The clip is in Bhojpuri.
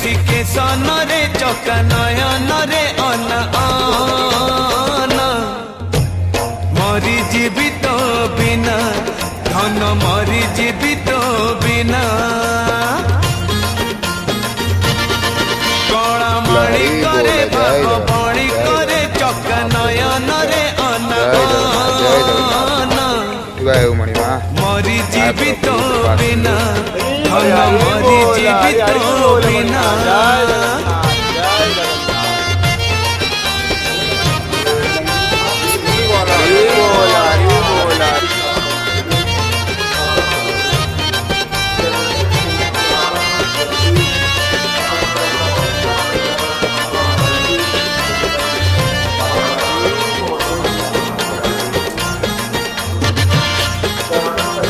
ऋषिकेशन रे चका नयन रे अन मरी जीवित बिना धन मरी जीवित बिना कणा मणि करे बाप बणी करे चका नयन रे अन मरी जीवित बिना धन मरी जीवित बिना